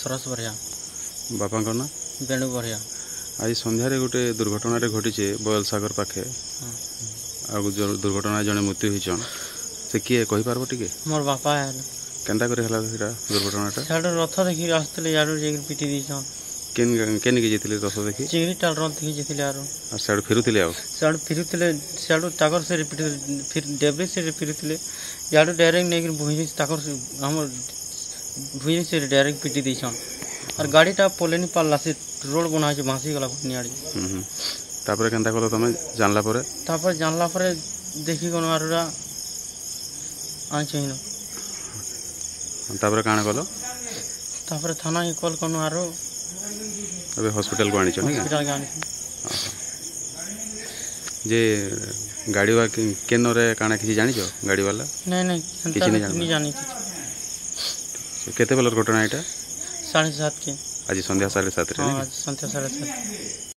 सरस बरिया बापा ना बेणु बरिया। आज संध्यारे गोटे दुर्घटना घटी बयल सागर पाखे दुर्घटना जड़े मृत्यु होचन से किए कहि पारबो टिके मोर बापा है केनता करे हला सेटा दुर्घटनाटा साडो रथ देखि आस्ते याडो जे पिटी दिछन केन के जेतिले रथ देखि चिंगरी टाल रथ देखि जेतिले आरो साडो फिरुतिले आ साडो फिरुतिले साडो टाकर से रिपीट फिर डेबरे से फिरुतिले याडो डायरेक्ट नेक भुई टाकर हमर भुई से डायरेक्ट पिटी दिछन और गाड़ीटा पोलेनी पाला से रोड बना छै भासी गला नियाड़ी तापर केनता कलो तमे जानला परे तापर जानला परे देखि कोन आरुरा आछिन तापर काना कलो तापर थाना के कॉल कोन आरो अबे हॉस्पिटल को आनी छ हॉस्पिटल गानी जे गाड़ी वा केनो रे काना किछि जानि छ गाड़ी वाला नहीं किछि नहीं जानी केते बेलर घटना एटा 7:30 के आज संध्या 7:30 रे हां संध्या 7:30